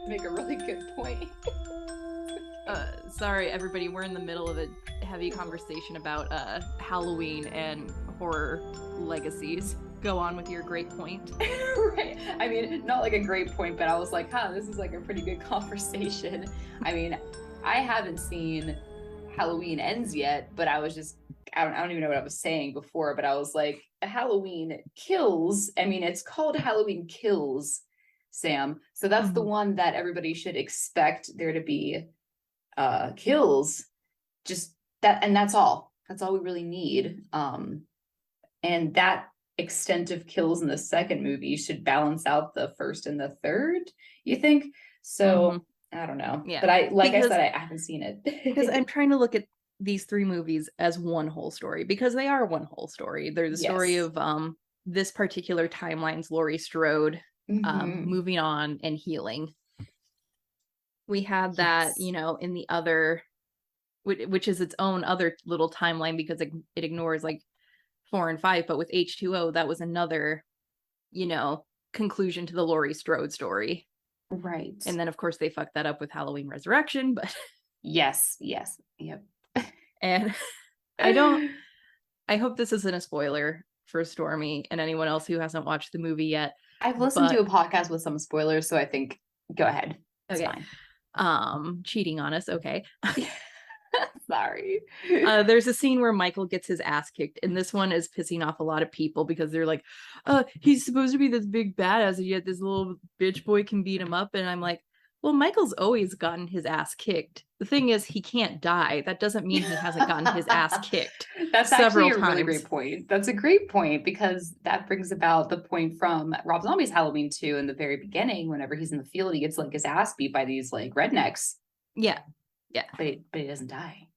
make a really good point. Sorry, everybody. We're in the middle of a heavy conversation about Halloween and horror legacies. Go on with your great point. Right. I mean, not like a great point, but I was like, huh, this is like a pretty good conversation. I mean, I haven't seen Halloween Ends yet, but I was just, I don't even know what I was saying before, but I was like, Halloween Kills. I mean, it's called Halloween Kills, Sam. So that's the one that everybody should expect there to be kills. Just that, and that's all. That's all we really need. And that extent of kills in the second movie should balance out the first and the third, you think? So I don't know. Yeah. But I said, I haven't seen it. Because I'm trying to look at these three movies as one whole story, because they are one whole story. They're the story of this particular timeline's Laurie Strode moving on and healing. We had that, you know, in the other, which is its own other little timeline because it ignores like 4 and 5, but with H2O, that was another, you know, conclusion to the Laurie Strode story. Right. And then, of course, they fucked that up with Halloween Resurrection, but... Yes. Yep. And I hope this isn't a spoiler for Stormy and anyone else who hasn't watched the movie yet. I've listened to a podcast with some spoilers, so I think, go ahead. It's fine. Cheating on us, okay. Sorry. There's a scene where Michael gets his ass kicked, and this one is pissing off a lot of people because they're like, he's supposed to be this big badass, and yet this little bitch boy can beat him up. And I'm like, well, Michael's always gotten his ass kicked. The thing is, he can't die. That doesn't mean he hasn't gotten his ass kicked. That's several actually a really great point. That's a great point, because that brings about the point from Rob Zombie's Halloween 2 in the very beginning. Whenever he's in the field, he gets like his ass beat by these like rednecks. Yeah. But he doesn't die.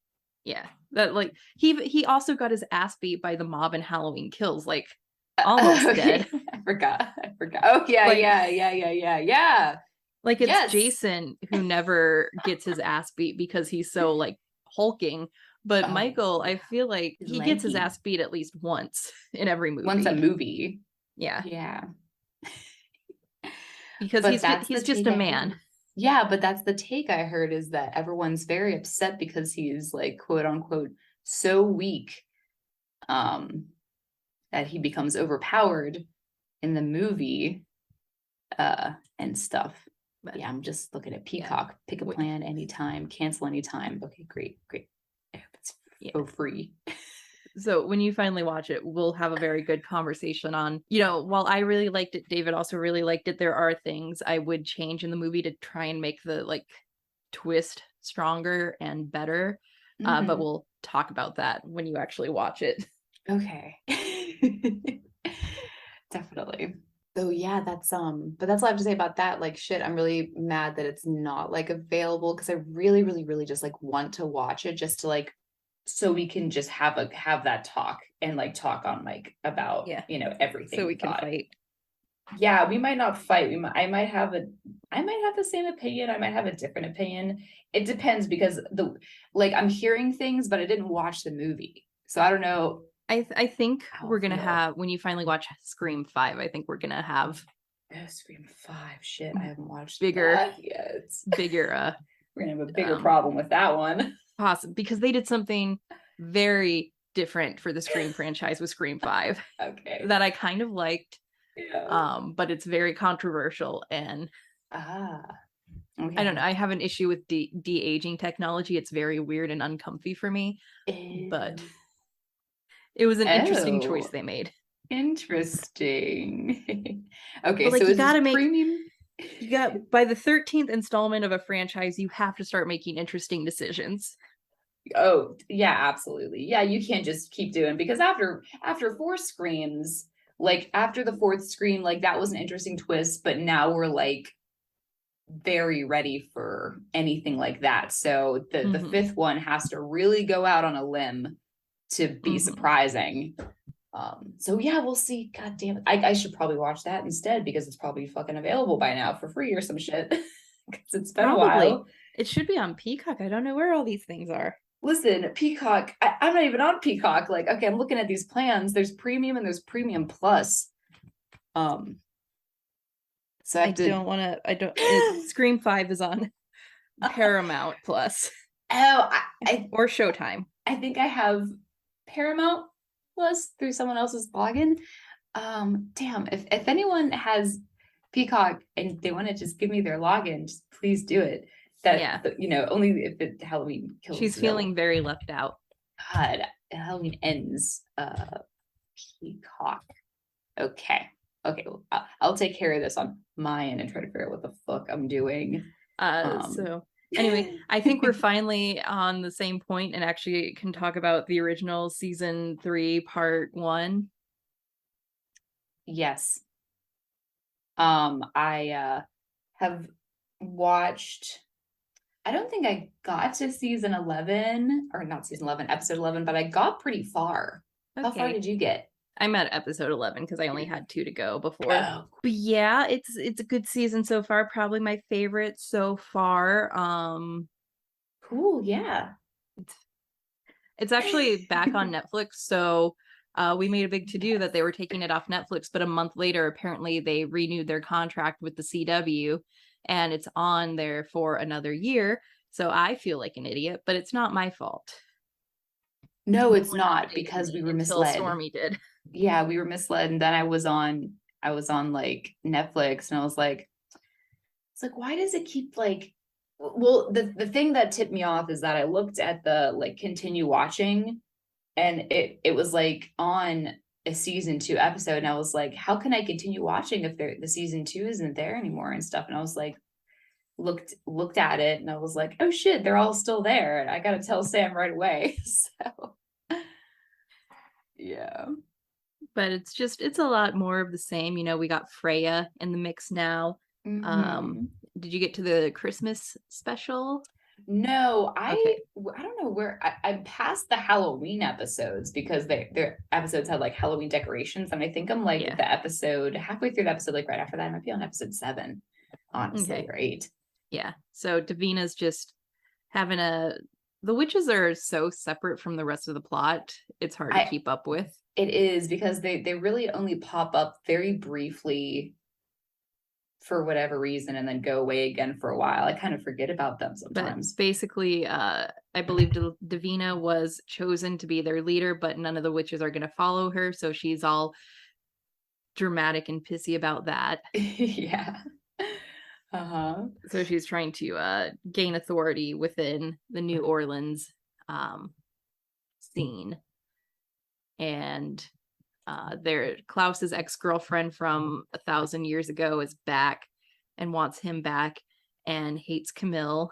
Yeah, that like he also got his ass beat by the mob in Halloween Kills, like almost dead. I forgot. Oh yeah, like, yeah. Like it's Jason who never gets his ass beat because he's so like hulking. But Michael, I feel like he gets his ass beat at least once in every movie. Once a movie. Yeah. Because he's just a man. Yeah, but that's the take I heard, is that everyone's very upset because he's like, quote unquote, so weak that he becomes overpowered in the movie and stuff. But yeah, I'm just looking at Peacock. Yeah. Pick a plan anytime, cancel anytime. Okay, great. I hope it's for free. So when you finally watch it, we'll have a very good conversation on, you know, while I really liked it, David also really liked it, there are things I would change in the movie to try and make the like twist stronger and better. But we'll talk about that when you actually watch it. Okay. Definitely. So yeah, that's but that's all I have to say about that. Like, shit, I'm really mad that it's not like available, because I really, really, really just like want to watch it, just to like, so we can just have that talk and like talk on like about you know, everything. So we can fight. Yeah, we might not fight. I might have the same opinion. I might have a different opinion. It depends, because I'm hearing things, but I didn't watch the movie, so I don't know. I think we're gonna have, when you finally watch Scream 5, I think we're gonna have Scream 5. Shit, I haven't watched bigger that yet. Bigger. We're gonna have a bigger problem with that one. Possible, because they did something very different for the Scream franchise with Scream 5. Okay. That I kind of liked. Yeah. But it's very controversial, and okay. I don't know. I have an issue with de-aging technology. It's very weird and uncomfy for me. But it was an interesting choice they made. Interesting. Okay, but, like, so you gotta make premium. You got, by the 13th installment of a franchise, you have to start making interesting decisions. Oh yeah, absolutely. Yeah, you can't just keep doing, because after 4 Screams, like after the 4th Scream, like that was an interesting twist, but now we're like very ready for anything like that. So the 5th one has to really go out on a limb to be surprising. So yeah, we'll see. God damn it. I should probably watch that instead, because it's probably fucking available by now for free or some shit. Because it's been a while. It should be on Peacock. I don't know where all these things are. Listen, Peacock, I'm not even on Peacock. Like, okay, I'm looking at these plans. There's premium and there's premium plus. So I have to. don't want to. I don't. Scream 5 is on Paramount Plus. Oh, or Showtime. I think I have Paramount Plus through someone else's login. Damn, if anyone has Peacock and they want to just give me their login, just please do it. Only if it Halloween kills. She's feeling very left out. God, Halloween ends. Peacock. Okay. Well, I'll take care of this on my end and try to figure out what the fuck I'm doing. So anyway, I think we're finally on the same point and actually can talk about the original season 3, part 1. Yes. I have watched. I don't think I got to season 11, or not season 11, episode 11, but I got pretty far. Okay. How far did you get? I'm at episode 11 because I only had 2 to go before. Oh. But yeah, it's a good season so far. Probably my favorite so far. Cool, yeah. It's actually back on Netflix, so we made a big to-do that they were taking it off Netflix, but a month later, apparently they renewed their contract with the CW, and it's on there for another year. So I feel like an idiot, but it's not my fault. No, it's not, because we were misled. Stormy did. Yeah, we were misled, and then I was on like Netflix, and I was like, it's like, why does it keep like, well, the thing that tipped me off is that I looked at the like continue watching, and it was like on a season 2 episode, and I was like, how can I continue watching if the season 2 isn't there anymore and stuff? And I was like, looked at it, and I was like, oh shit, they're all still there. I gotta tell Sam right away. So yeah. But it's a lot more of the same. We got Freya in the mix now. Mm-hmm. Did you get to the Christmas special? No, I don't know where I'm past the Halloween episodes, because their episodes had like Halloween decorations, and I think I'm like the episode halfway through the episode, like right after that. I might be on episode 7, honestly, or 8. Yeah. So Davina's just having the witches are so separate from the rest of the plot. It's hard to keep up with. It is, because they really only pop up very briefly for whatever reason and then go away again for a while. I kind of forget about them sometimes. But basically, I believe Davina was chosen to be their leader, but none of the witches are going to follow her. So she's all dramatic and pissy about that. Yeah. Uh-huh. So she's trying to gain authority within the New Orleans scene. And Klaus's ex-girlfriend from 1,000 years ago is back and wants him back and hates Camille.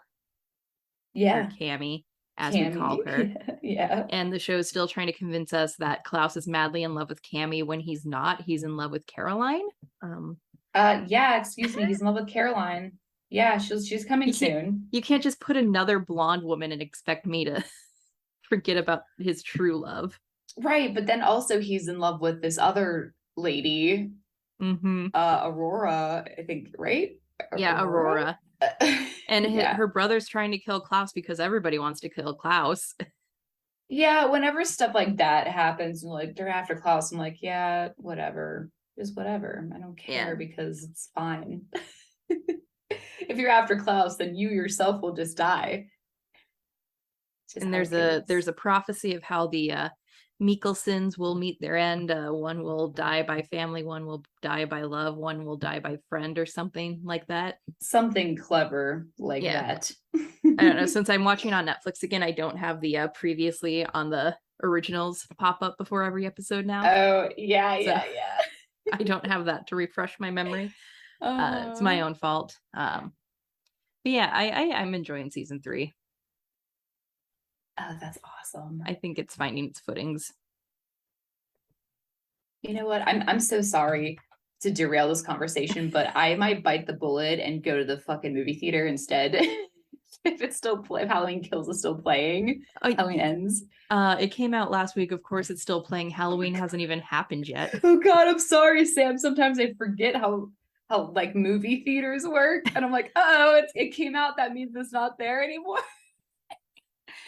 Yeah. Or Cammy, as we call her. Yeah. And the show is still trying to convince us that Klaus is madly in love with Cammy when he's not. He's in love with Caroline. Yeah, excuse me, he's in love with Caroline. Yeah, she's coming soon. You can't just put another blonde woman and expect me to forget about his true love. Right, but then also he's in love with this other lady, Aurora, I think, right? Yeah, Aurora. And her brother's trying to kill Klaus because everybody wants to kill Klaus. Yeah, whenever stuff like that happens, and like they're after Klaus, I'm like, yeah, whatever. Just whatever. I don't care, because it's fine. If you're after Klaus, then you yourself will just die. And there's a prophecy of how the Mikkelsons will meet their end. One will die by family, one will die by love, one will die by friend, or something like that. Something clever like that. I don't know. Since I'm watching on Netflix again, I don't have the previously on the originals pop up before every episode now. Oh, yeah, yeah. I don't have that to refresh my memory. It's my own fault. But yeah, I'm enjoying season 3. Oh, that's awesome. I think it's finding its footings. You know what? I'm so sorry to derail this conversation, but I might bite the bullet and go to the fucking movie theater instead. If Halloween Kills is still playing, Halloween Ends. It came out last week. Of course, it's still playing. Halloween hasn't even happened yet. Oh God, I'm sorry, Sam. Sometimes I forget how like movie theaters work, and I'm like, it came out. That means it's not there anymore.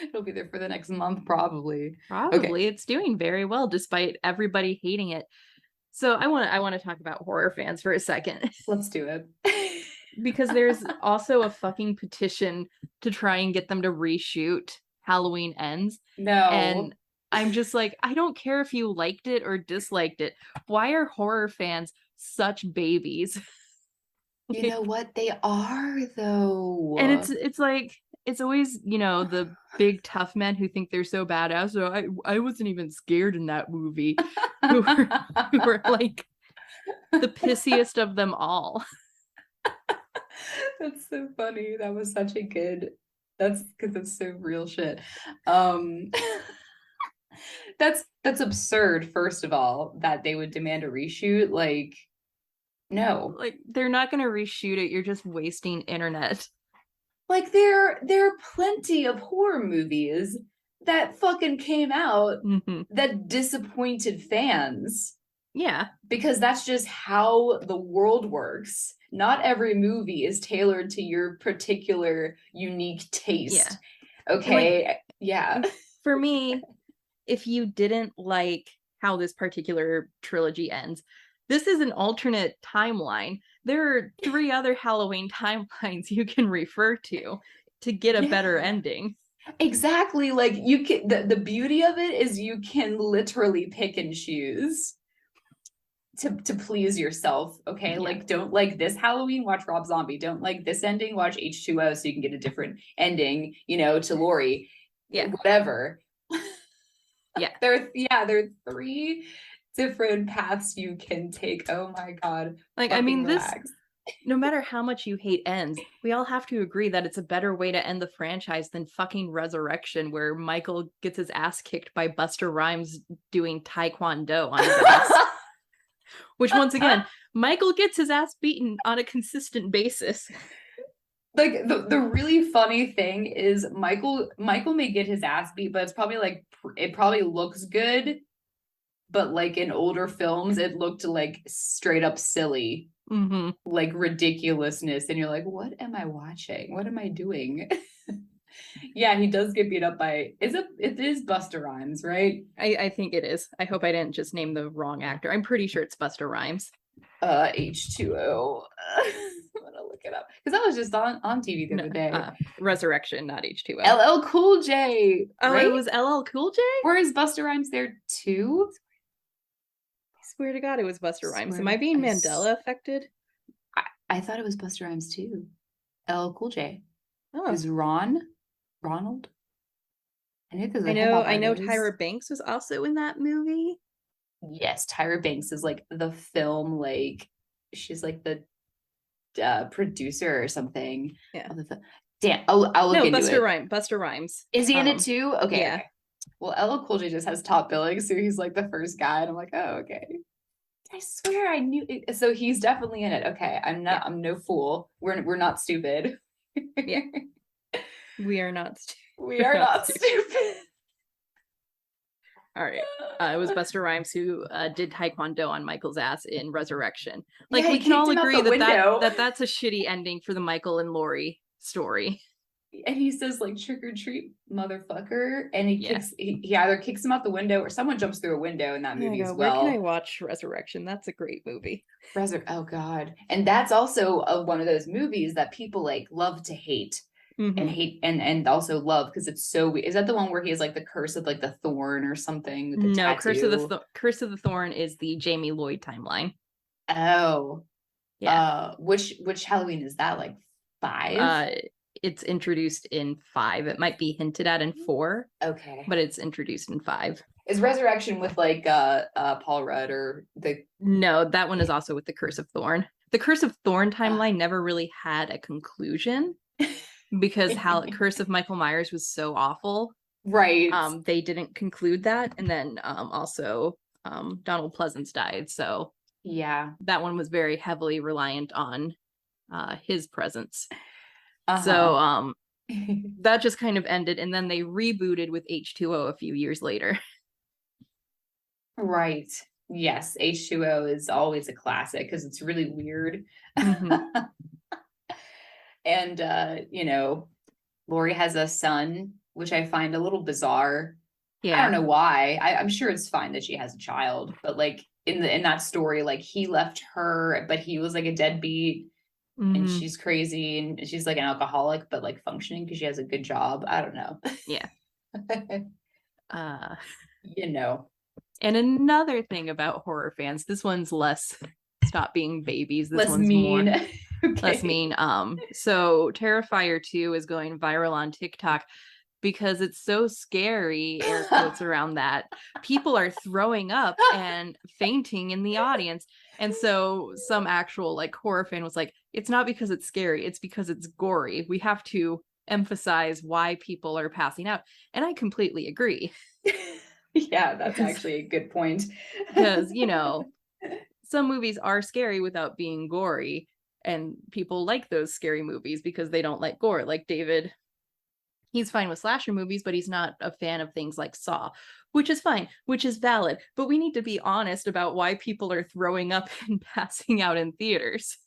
It'll be there for the next month, probably. Okay. It's doing very well despite everybody hating it. So I want to talk about horror fans for a second. Let's do it. Because there's also a fucking petition to try and get them to reshoot Halloween Ends. No. And I'm just like, I don't care if you liked it or disliked it. Why are horror fans such babies? You know what? They are, though. And it's like, it's always, you know, the big tough men who think they're so badass. So I wasn't even scared in that movie. who were like the pissiest of them all. That's so funny. That was such a good. That's because it's so real shit. That's absurd. First of all, that they would demand a reshoot. Like, no. Like, they're not going to reshoot it. You're just wasting internet. Like, there are plenty of horror movies that fucking came out that disappointed fans. Yeah. Because that's just how the world works. Not every movie is tailored to your particular unique taste. Yeah. Okay. Like, yeah. For me, if you didn't like how this particular trilogy ends, this is an alternate timeline. There are 3 other Halloween timelines you can refer to get a better ending. Exactly. Like, you can, the beauty of it is you can literally pick and choose to please yourself. Okay. Yeah. Like, don't like this Halloween, watch Rob Zombie. Don't like this ending, watch H2O so you can get a different ending, you know, to Laurie. Yeah. Whatever. Yeah. There are 3 different paths you can take. Oh my God. Like, I mean, relax. No matter how much you hate Ends, we all have to agree that it's a better way to end the franchise than fucking Resurrection, where Michael gets his ass kicked by Busta Rhymes doing Taekwondo on his ass. Which, once again, Michael gets his ass beaten on a consistent basis. Like, the really funny thing is Michael may get his ass beat, but it's probably like, it probably looks good, but like in older films, it looked like straight up silly, like ridiculousness. And you're like, what am I watching? What am I doing? Yeah, he does get beat up by, it is Busta Rhymes, right? I think it is. I hope I didn't just name the wrong actor. I'm pretty sure it's Busta Rhymes. H2O. I'm gonna look it up because that was just on TV the other day. Resurrection, not H2O. LL Cool J. Oh, right? It was LL Cool J? Or is Busta Rhymes there too? I swear to God, it was Busta Rhymes. Am I being Mandela affected? I thought it was Busta Rhymes too. LL Cool J. Oh. Is Ronald? I know Tyra Banks was also in that movie. Yes, Tyra Banks is like the film, like she's like the producer or something. Yeah. Damn, I'll look into it. Busta Rhymes. Is he in it too? Okay. Yeah. Okay. Well, LL Cool J just has top billing, so he's like the first guy, and I'm like, oh, okay. I swear I knew it. So he's definitely in it. Okay, I'm no fool. We're not stupid. Yeah. We are not stupid. We are not stupid. All right. It was Busta Rhymes who did Taekwondo on Michael's ass in Resurrection. Like, we can all agree that's a shitty ending for the Michael and Laurie story. And he says, like, trick or treat, motherfucker. And he either kicks him out the window or someone jumps through a window in that movie as well. Where can I watch Resurrection? That's a great movie. Oh God. And that's also one of those movies that people like love to hate. And hate and also love because it's so weird. Is that the one where he has like the curse of like the thorn or something? With the tattoo? Curse of the Thorn is the Jamie Lloyd timeline. Oh, yeah. Which Halloween is that? Like 5? It's introduced in 5. It might be hinted at in 4. Okay, but it's introduced in 5. Is Resurrection with like Paul Rudd or the? No, that one is also with the Curse of Thorn. The Curse of Thorn timeline never really had a conclusion. Because Curse of Michael Myers was so awful. Right. They didn't conclude that. And then also Donald Pleasance died. So yeah, that one was very heavily reliant on his presence. So that just kind of ended. And then they rebooted with H2O a few years later. Right. Yes. H2O is always a classic because it's really weird. And, Laurie has a son, which I find a little bizarre. I don't Yeah. know why. I'm sure it's fine that she has a child, but like in that story, like he left her, but he was like a deadbeat, and Hmm. she's crazy, and she's like an alcoholic, but like functioning because she has a good job. I don't know. Yeah. Uh, You know. and another thing about horror fans, this one's less stop being babies. This Less one's more mean. less Okay. mean. So Terrifier 2 is going viral on TikTok because it's so scary, air quotes around that. People are throwing up and fainting in the audience. And so some actual like horror fan was like, it's not because it's scary, it's because it's gory. We have to emphasize why people are passing out. And I completely agree. Yeah, that's Because actually a good point. because, you know, some movies are scary without being gory, and people like those scary movies because they don't like gore. Like David, he's fine with slasher movies, but he's not a fan of things like Saw, which is fine, which is valid. But we need to be honest about why people are throwing up and passing out in theaters.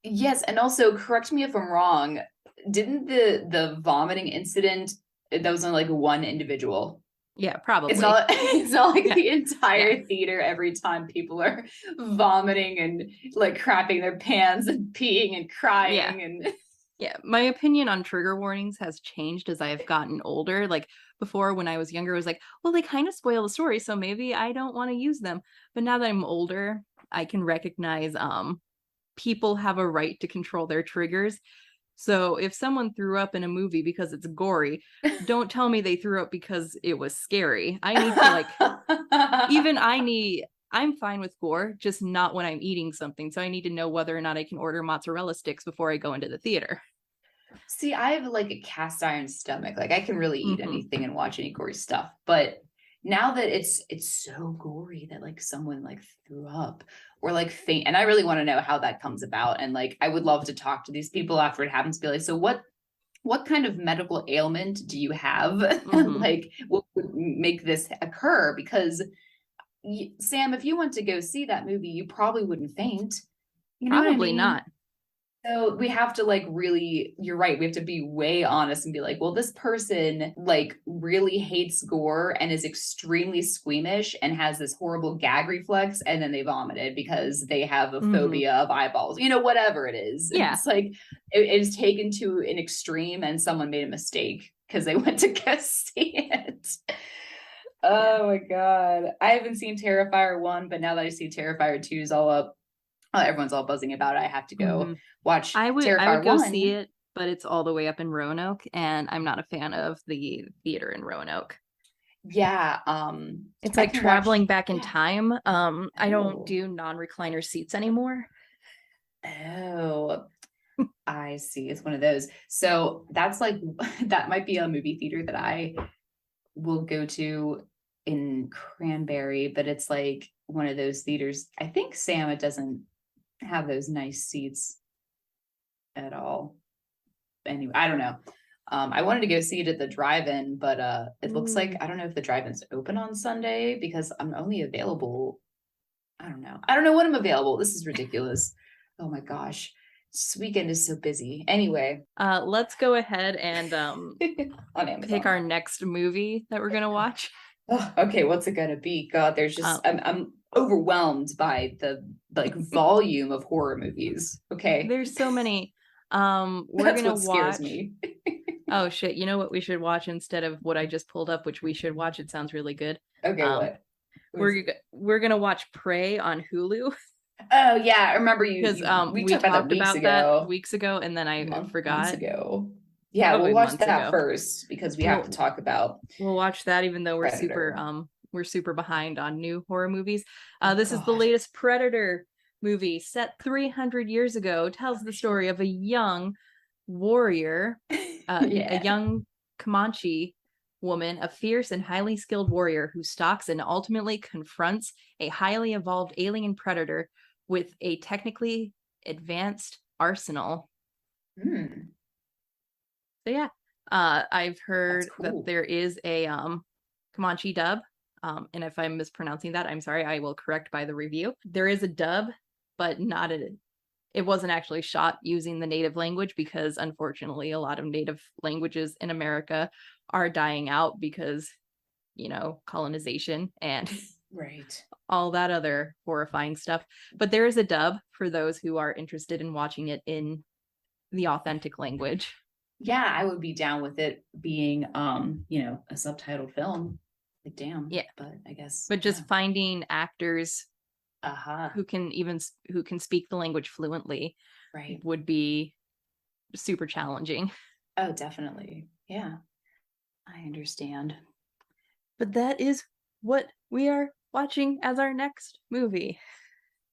Yes, and also correct me if I'm wrong. Didn't the vomiting incident that was on like one individual? Yeah, It's probably. not it's not like Yeah. the Yeah. entire theater every time people are vomiting and like crapping their pants and peeing and Yeah. crying and Yeah. My opinion on trigger warnings has changed as I have gotten older. Like before, when I was younger, I was like, well, they kind of spoil the story, so maybe I don't want to use them. But now that I'm older, I can recognize people have a right to control their triggers. So if someone threw up in a movie because it's gory, don't tell me they threw up because it was scary. I need to like, even I'm fine with gore, just not when I'm eating something. So I need to know whether or not I can order mozzarella sticks before I go into the theater. See, I have like a cast iron stomach. Like I can really eat Mm-hmm. anything and watch any gory stuff. But now that it's so gory that like someone like threw up or like faint, and I really want to know how that comes about. And like I would love to talk to these people after it happens, be like, so what kind of medical ailment do you have? Mm-hmm. Like what would make this occur? Because Sam, if you went to go see that movie, you probably wouldn't faint. You know what I Probably mean? not. So we have to like really, you're right. We have to be way honest and be like, well, this person like really hates gore and is extremely squeamish and has this horrible gag reflex, and then they vomited because they have a Mm-hmm. phobia of eyeballs, whatever it is. Yeah. It's like it is taken to an extreme, and someone made a mistake because they went to go see it. Yeah. Oh my God. I haven't seen Terrifier 1, but now that I see Terrifier 2 is all up, everyone's all buzzing about it. I have to go Mm-hmm. watch I would Terrifier go see 1. it, but it's all the way up in Roanoke, and I'm not a fan of the theater in Roanoke. Yeah, It's I like can watch. traveling back in Yeah. time. I don't Oh, do non-recliner seats anymore. oh, I see. It's one of those. So that's like that might be a movie theater that I will go to in Cranberry, but it's like one of those theaters. I think Sam, it doesn't have those nice seats at all. Anyway, I don't know. I wanted to go see it at the drive-in, but it looks like Ooh. I don't know if the drive-in's open on Sunday because I'm only available. I don't know. I don't know when I'm available. This is ridiculous. Oh my gosh. This weekend is so busy. Anyway, Let's go ahead and on pick Amazon. our next movie that we're gonna watch. Oh, okay, what's it gonna be? God, there's just Um, I'm overwhelmed by the like volume of horror movies. Okay. there's so many. We're That's gonna what scares watch. me. Oh shit! You know what we should watch instead of what I just pulled up, which we should watch. It sounds really good. Okay, Um, what? we're gonna watch Prey on Hulu Oh yeah, I remember because we we talked about that talked weeks about that ago. weeks ago, and then I Months forgot. ago. Yeah, we'll Probably watch months that ago. first because we have to We'll talk about we'll watch that, even though Predator. we're super behind on new horror movies. Oh This is the God. latest Predator movie, set 300 years ago. Tells the story of a young warrior, a Yeah. young Comanche woman, a fierce and highly skilled warrior who stalks and ultimately confronts a highly evolved alien predator with a technically advanced arsenal. Hmm, So yeah, I've that's heard that cool. there is a Comanche dub. And if I'm mispronouncing that, I'm sorry. I will correct by the review. There is a dub, but not a. It wasn't actually shot using the native language because, unfortunately, a lot of native languages in America are dying out because colonization and right. all that other horrifying stuff. But there is a dub for those who are interested in watching it in the authentic language. Yeah, I would be down with it being a subtitled film. Like, damn. Yeah. But I guess. But just finding actors who can speak the language fluently right would be super challenging. Oh, definitely. Yeah. I understand. But that is what we are watching as our next movie.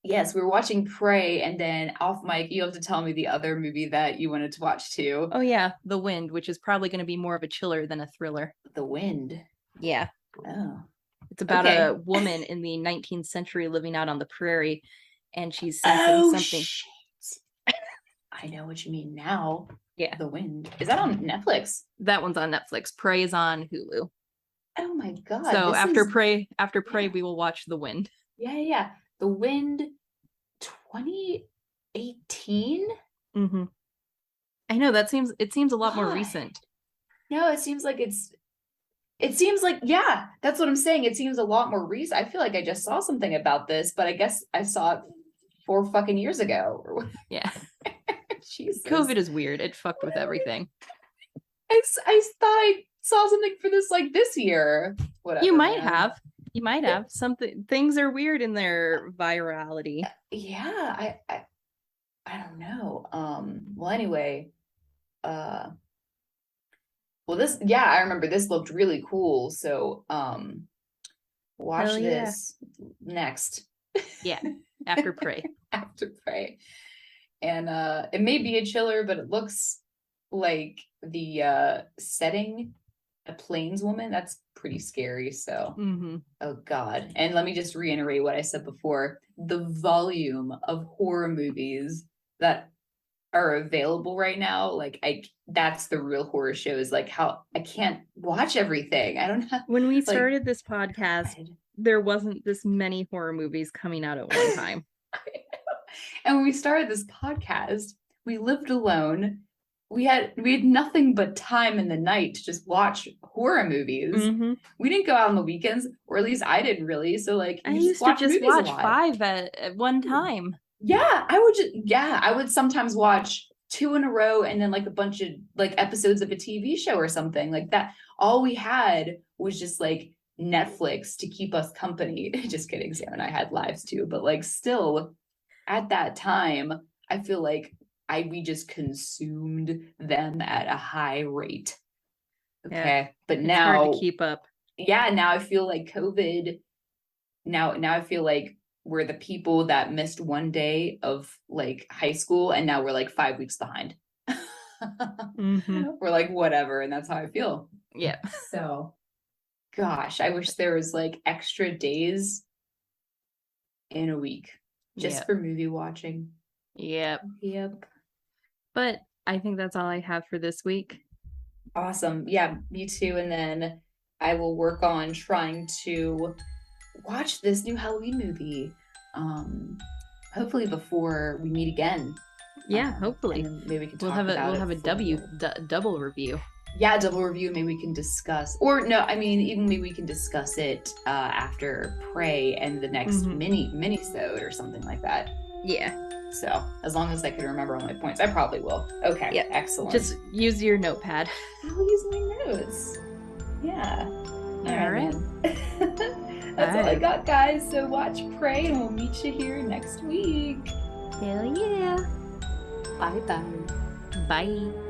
Yes, we were watching Prey, and then off mic, you have to tell me the other movie that you wanted to watch too. Oh yeah, The Wind, which is probably going to be more of a chiller than a thriller. The Wind. Yeah. Oh. It's about a woman in the 19th century living out on the prairie, and she's sensing something. Shit. I know what you mean now. Yeah. The Wind. Is that on Netflix? That one's on Netflix. Prey is on Hulu. Oh my god. So after Prey, we will watch The Wind. Yeah. The Wind 2018? Mm-hmm. I know it seems a lot more recent. No, it seems like yeah, that's what I'm saying. It seems a lot more recent. I feel like I just saw something about this, but I guess I saw it 4 fucking years ago. Yeah. Jesus. COVID is weird. It fucked with everything. I thought I saw something for this year. Whatever. You might have. Something. Things are weird in their virality. Yeah, I don't know. Well, anyway, I remember this looked really cool. So, watch this next. Yeah, after Prey. After Prey. And it may be a chiller, but it looks like the setting, a plainswoman, that's pretty scary. So, Oh God. And let me just reiterate what I said before. The volume of horror movies that are available right now, like that's the real horror show, is like how I can't watch everything. I don't know. When we started this podcast, there wasn't this many horror movies coming out at one time. And when we started this podcast, we lived alone. We had nothing but time in the night to just watch horror movies. We didn't go out on the weekends, or at least I didn't really. So like, I used to just watch 5 at one time. Yeah, I would sometimes watch 2 in a row, and then like a bunch of like episodes of a TV show or something like that. All we had was just like Netflix to keep us company. Just kidding, Sarah and I had lives too, but like still at that time, I feel like we just consumed them at a high rate. Okay. Yeah, but it's now hard to keep up. Yeah, now I feel like COVID. Now I feel like we're the people that missed one day of like high school, and now we're like 5 weeks behind. We're like, whatever, and that's how I feel. Yeah. So gosh, I wish there was like extra days in a week just for movie watching. Yep. But I think that's all I have for this week. Awesome. Yeah, me too. And then I will work on trying to watch this new Halloween movie. Hopefully before we meet again. Yeah, hopefully. Maybe we can talk about it. We'll have a double review. Yeah, double review. Maybe we can discuss, or no, I mean, even maybe we can discuss it after Prey and the next mini-sode or something like that. Yeah. So as long as I can remember all my points, I probably will. Okay. Yeah. Excellent. Just use your notepad. I'll use my notes. Yeah. All right. That's all I got, guys. So watch Prey, and we'll meet you here next week. Hell yeah. Bye-bye. Bye.